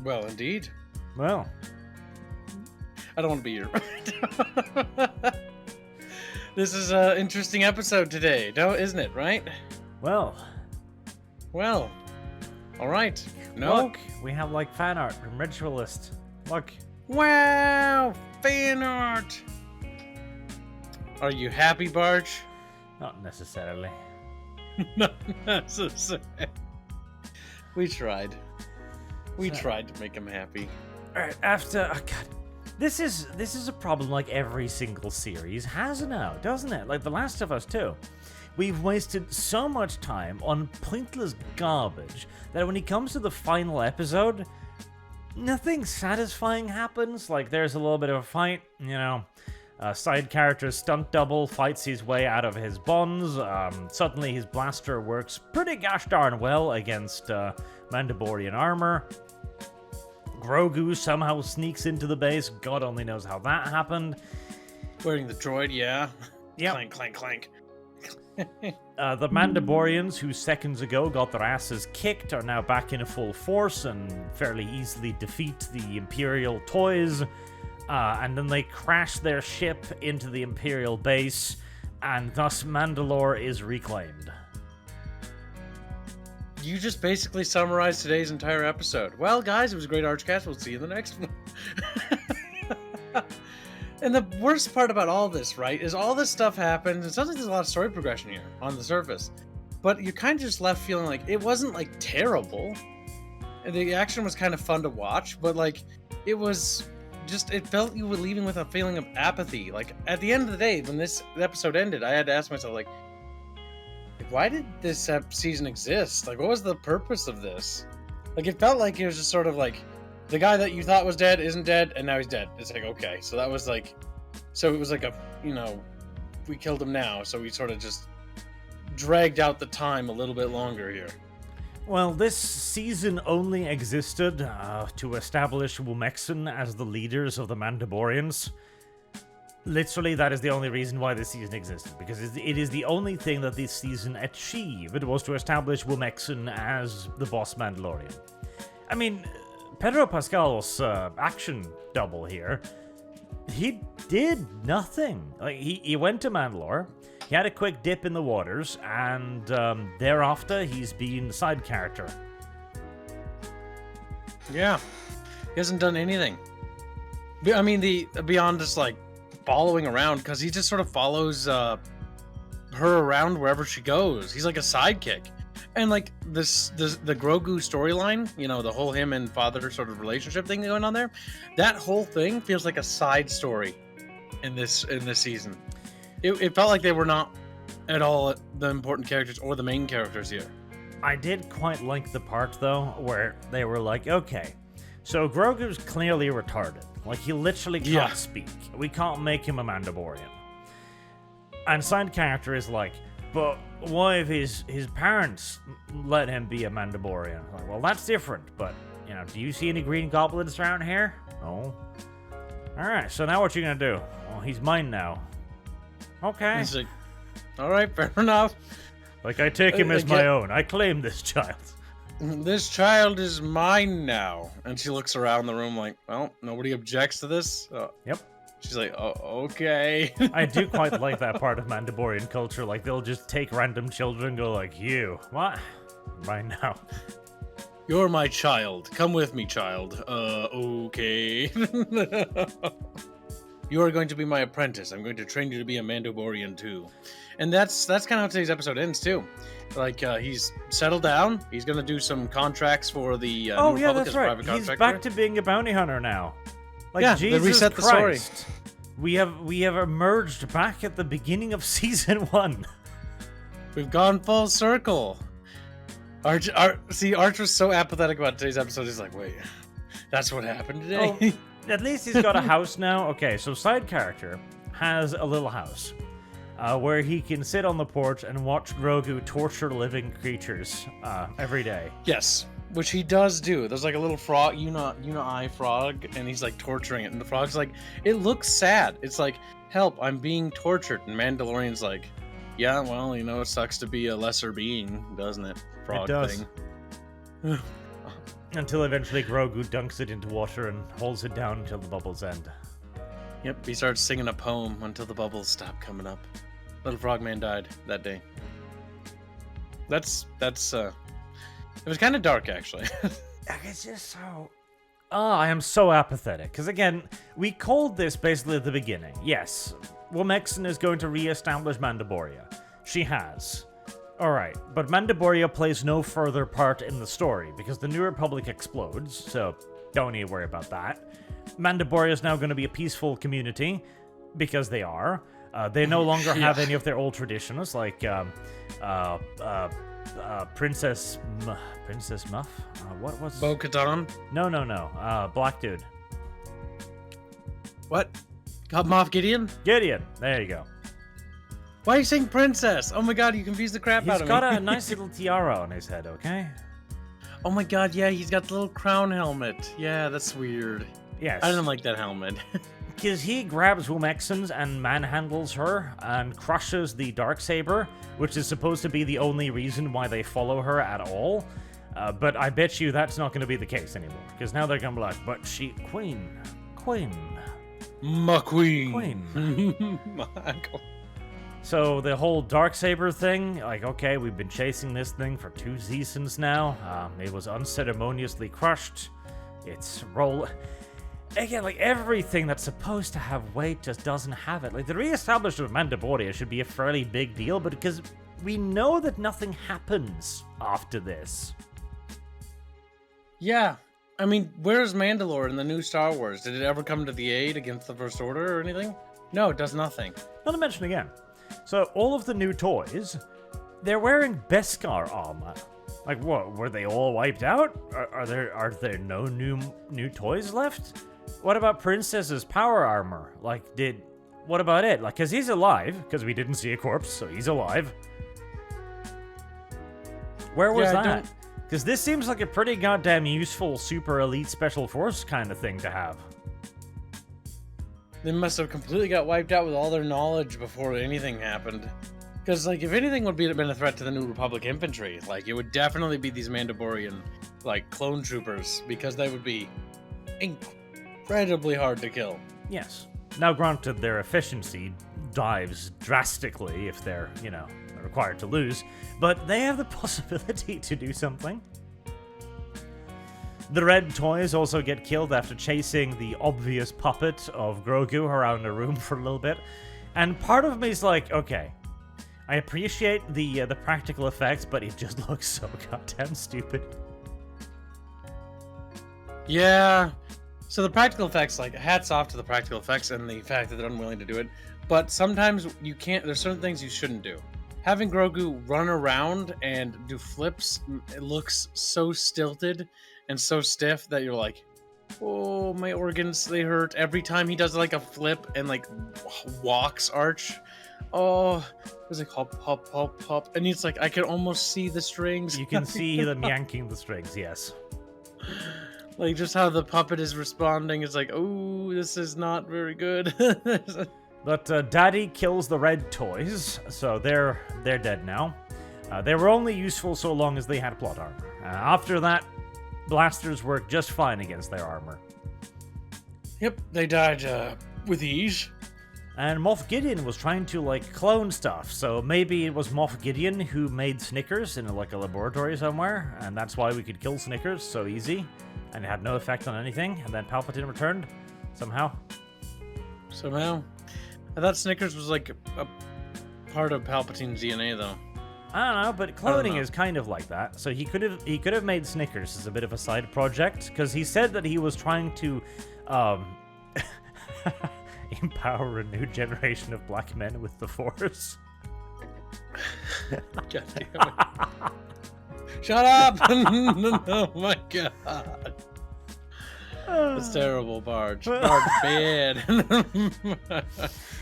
Well, indeed. Well, I don't want to be here. This is an interesting episode today, isn't it, right? well. Well, all right. No? Look, we have like fan art from Ritualist. Look. Wow! Fan art! Are you happy, Barge? Not necessarily. Not necessarily. We tried. We tried to make him happy. Alright, after... Oh, God. This is a problem like every single series has now, doesn't it? Like The Last of Us too. We've wasted so much time on pointless garbage that when it comes to the final episode, nothing satisfying happens. Like, there's a little bit of a fight, you know. Side character stunt double fights his way out of his bonds. Suddenly his blaster works pretty gosh darn well against Mandalorian armor. Grogu somehow sneaks into the base. God only knows how that happened. Wearing the droid, yeah. Yep. Clank, clank, clank. The Mandalorians, who seconds ago got their asses kicked, are now back in full force and fairly easily defeat the Imperial toys. And then they crash their ship into the Imperial base, and thus Mandalore is reclaimed. You just basically summarized today's entire episode. Well, guys, it was a great ArchCast. We'll see you in the next one. And the worst part about all this, right, is all this stuff happens. It sounds like there's a lot of story progression here on the surface. But you're kind of just left feeling like it wasn't, like, terrible. And the action was kind of fun to watch, but, like, it was just, it felt you were leaving with a feeling of apathy. Like, at the end of the day, when this episode ended, I had to ask myself, like, why did this season exist? Like, what was the purpose of this? Like, it felt like it was just sort of like, the guy that you thought was dead isn't dead, and now he's dead. It's like, okay, so that was like, so it was like a, you know, we killed him now, so we sort of just dragged out the time a little bit longer here. Well, this season only existed to establish Wumexen as the leaders of the Mandalorians. Literally, that is the only reason why this season existed, because it is the only thing that this season achieved. It was to establish Wumexen as the boss Mandalorian. I mean, Pedro Pascal's action double here, he did nothing. Like, he went to Mandalore, he had a quick dip in the waters, and thereafter he's been side character. Yeah, he hasn't done anything. I mean, beyond just like following around, because he just sort of follows her around wherever she goes. He's like a sidekick. And like the Grogu storyline, you know, the whole him and father sort of relationship thing going on there, that whole thing feels like a side story in this season. It felt like they were not at all the important characters or the main characters here. I did quite like the part though where they were like, okay, so Grogu's clearly retarded. Like, he literally can't speak. We can't make him a Mandalorian. And side character is like, but what if his parents let him be a Mandalorian? Like, well, that's different, but, you know, do you see any green goblins around here? No. Alright, so now what you gonna do? Well, he's mine now. Okay. He's like, alright, fair enough. Like, I take him as my own. I claim this child. This child is mine now. And she looks around the room like, well, nobody objects to this? Yep. She's like, oh, okay. I do quite like that part of Mandalorian culture. Like, they'll just take random children and go like, you, what? Mine now. You're my child. Come with me, child. Okay. You are going to be my apprentice. I'm going to train you to be a Mandalorian too. And that's kind of how today's episode ends too. Like, he's settled down. He's going to do some contracts for the oh, New yeah, Republic that's as a right. private He's contractor. back to being a bounty hunter now. Like, yeah, Jesus they reset Christ. the story. We have emerged back at the beginning of season 1. We've gone full circle. Arch was so apathetic about today's episode. He's like, wait, that's what happened today? Oh, at least he's got a house now. Okay, so side character has a little house where he can sit on the porch and watch Grogu torture living creatures every day. Yes, which he does do. There's like a little frog, Eye frog, and he's like torturing it. And the frog's like, it looks sad. It's like, help, I'm being tortured. And Mandalorian's like, yeah, well, it sucks to be a lesser being, doesn't it? Frog it does. thing. Until eventually Grogu dunks it into water and holds it down until the bubbles end. Yep, he starts singing a poem until the bubbles stop coming up. Little Frogman died that day. That's it was kind of dark, actually. It's just so... Oh, I am so apathetic. Because again, we called this basically at the beginning. Yes, Womexen is going to re-establish Mandalore. She has. Alright, but Mandalore plays no further part in the story, because the New Republic explodes, so don't need to worry about that. Mandalore is now going to be a peaceful community, because they are. They no longer have any of their old traditions, like Princess Muff? What was... Bo-Katan? No. Black dude. What? Moff Gideon? Gideon. There you go. Why are you saying princess? Oh my god, you confused the crap out of me. He's got a nice little tiara on his head, okay? Oh my god, yeah, he's got the little crown helmet. Yeah, that's weird. Yes. I didn't like that helmet. Because he grabs Womexen's and manhandles her and crushes the Darksaber, which is supposed to be the only reason why they follow her at all. But I bet you that's not going to be the case anymore. Because now they're going to be like, but she... Queen. My queen. Queen. Michael. So the whole Darksaber thing, like, okay, we've been chasing this thing for 2 seasons now. It was unceremoniously crushed. It's roll... Again, like, everything that's supposed to have weight just doesn't have it. Like, the re-establishment of Mandalore should be a fairly big deal, but because we know that nothing happens after this. Yeah. I mean, where's Mandalore in the new Star Wars? Did it ever come to the aid against the First Order or anything? No, it does nothing. Not to mention again. So, all of the new toys, they're wearing Beskar armor. Like, what? Were they all wiped out? Are there no new toys left? What about Princess's power armor? Like, what about it? Like, because he's alive, because we didn't see a corpse, so he's alive. Where was that? Because this seems like a pretty goddamn useful super elite special force kind of thing to have. They must have completely got wiped out with all their knowledge before anything happened. Because, like, if anything would been a threat to the New Republic infantry, like, it would definitely be these Mandalorian, like, clone troopers, because they would be incredibly hard to kill. Yes. Now, granted, their efficiency dives drastically if they're, required to lose, but they have the possibility to do something. The red toys also get killed after chasing the obvious puppet of Grogu around the room for a little bit, and part of me is like, okay, I appreciate the practical effects, but it just looks so goddamn stupid. Yeah. So the practical effects, like, hats off to the practical effects and the fact that they're unwilling to do it. But sometimes you can't, there's certain things you shouldn't do. Having Grogu run around and do flips, it looks so stilted and so stiff that you're like, oh, my organs, they hurt. Every time he does, like, a flip and, like, walks Arch. Oh, what's it called? Pop. And it's like, I can almost see the strings. You can see them yanking the strings, yes. Like, just how the puppet is responding. It's like, oh, this is not very good. But Daddy kills the red toys, so they're dead now. They were only useful so long as they had plot armor. After that, blasters work just fine against their armor. Yep, they died with ease. And Moff Gideon was trying to, like, clone stuff, so maybe it was Moff Gideon who made Snickers in, like, a laboratory somewhere, and that's why we could kill Snickers so easy, and it had no effect on anything, and then Palpatine returned, somehow. I thought Snickers was, like, a part of Palpatine's DNA, though. I don't know, but cloning is kind of like that, so he could have made Snickers as a bit of a side project, because he said that he was trying to, empower a new generation of black men with the Force. God damn it. Shut up! Oh my god. That's terrible, Barge. Barge bad.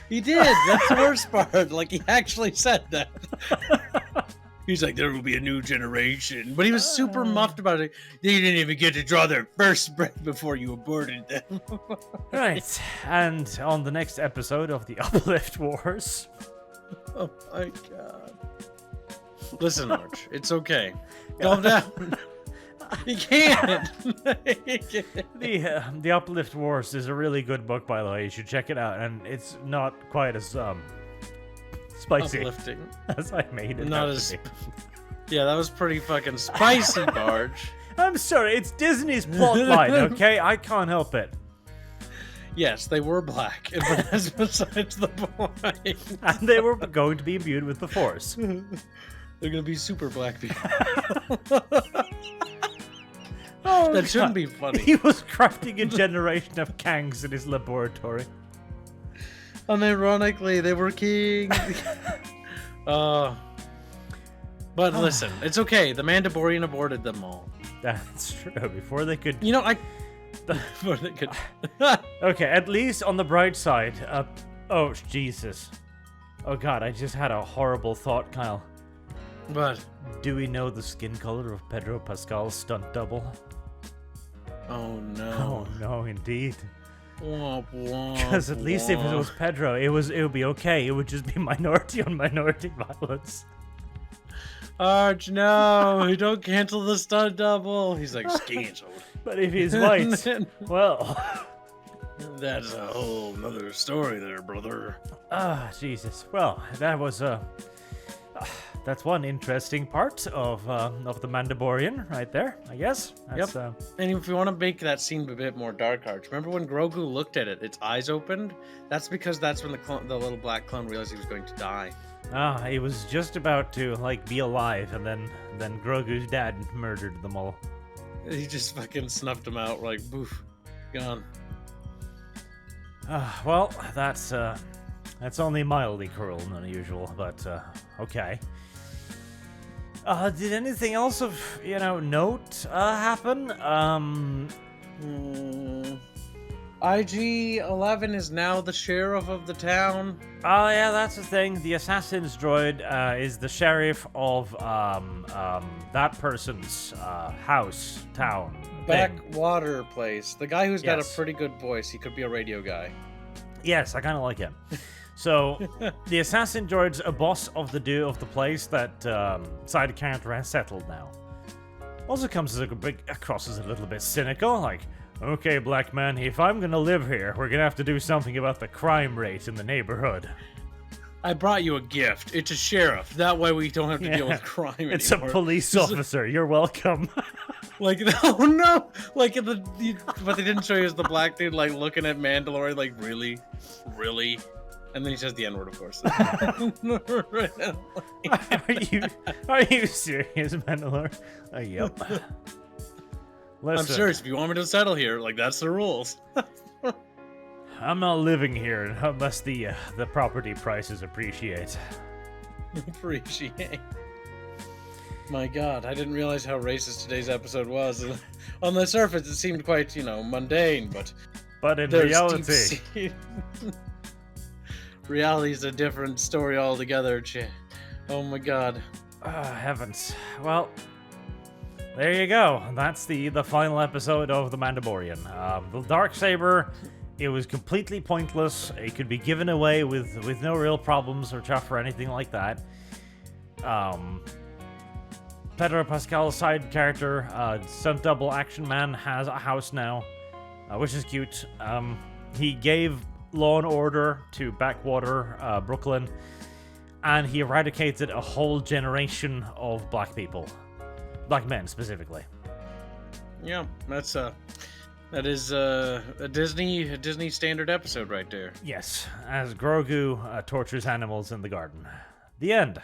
He did. That's the worst part. Like, he actually said that. He's like, there will be a new generation. But he was super muffed about it. They didn't even get to draw their first breath before you aborted them. Right. And on the next episode of the Uplift Wars. Oh my god. Listen, Arch. It's okay. Calm down. He can't. The Uplift Wars is a really good book, by the way. You should check it out, and it's not quite as spicy Uplifting. as I made it. Not out as. to be. Yeah, that was pretty fucking spicy, Barge. I'm sorry, it's Disney's plotline, okay? I can't help it. Yes, they were black, but that's besides the point. And they were going to be imbued with the Force. They're gonna be super black people. Oh, That shouldn't be funny. He was crafting a generation of Kangs in his laboratory. Unironically, they were kings. But listen, it's okay. The Mandalorian aborted them all. That's true. Before they could... You know, before they could... Okay, at least on the bright side. Oh, Jesus. Oh, God, I just had a horrible thought, Kyle. But... Do we know the skin color of Pedro Pascal's stunt double? Oh, no. Oh, no, indeed. Womp, womp, Because at least if it was Pedro, it would be okay. It would just be minority on minority violence. Arch, no, don't cancel the stunt double. He's like, canceled. But if he's white, well... That's a whole nother story there, brother. Ah, Jesus. Well, that was that's one interesting part of the Mandalorian right there, I guess. That's, Yep. And if you want to make that scene a bit more dark, Arch, remember when Grogu looked at it, its eyes opened? That's because that's when the little black clone realized he was going to die. he was just about to, like, be alive, and then Grogu's dad murdered them all. He just fucking snuffed him out, like, boof, gone. Well, that's only mildly cruel and unusual, but, okay. Did anything else of, note, happen? IG-11 is now the sheriff of the town. Oh, yeah, that's the thing. The assassin's droid is the sheriff of that person's house, town. thing. Backwater place. The guy who's got a Yes. pretty good voice. He could be a radio guy. Yes, I kind of like him. So, the assassin droid's a boss of the place that side character has settled now. Also comes across as a little bit cynical, like, okay, black man, if I'm gonna live here, we're gonna have to do something about the crime rate in the neighborhood. I brought you a gift. It's a sheriff. That way we don't have to deal with crime anymore. It's a police officer. You're welcome. Like, oh no! Like, what they didn't show you is the black dude, like, looking at Mandalore, like, really? Really? And then he says the N-word, of course. Are you serious, Mandalore? Yep. I'm Listen, serious. If you want me to settle here, like, that's the rules. I'm not living here unless the property prices appreciate. Appreciate. My God, I didn't realize how racist today's episode was. On the surface, it seemed quite, mundane, But in there's reality, reality's a different story altogether. Oh my God. heavens. Well, there you go. That's the final episode of The Mandalorian. The Darksaber, it was completely pointless. It could be given away with no real problems or chuff or anything like that. Pedro Pascal's side character, stunt double Action Man, has a house now, which is cute. He gave law and order to Backwater, Brooklyn, and he eradicated a whole generation of black people. Black men, specifically. Yeah, that is a Disney standard episode right there. Yes, as Grogu tortures animals in the garden. The end.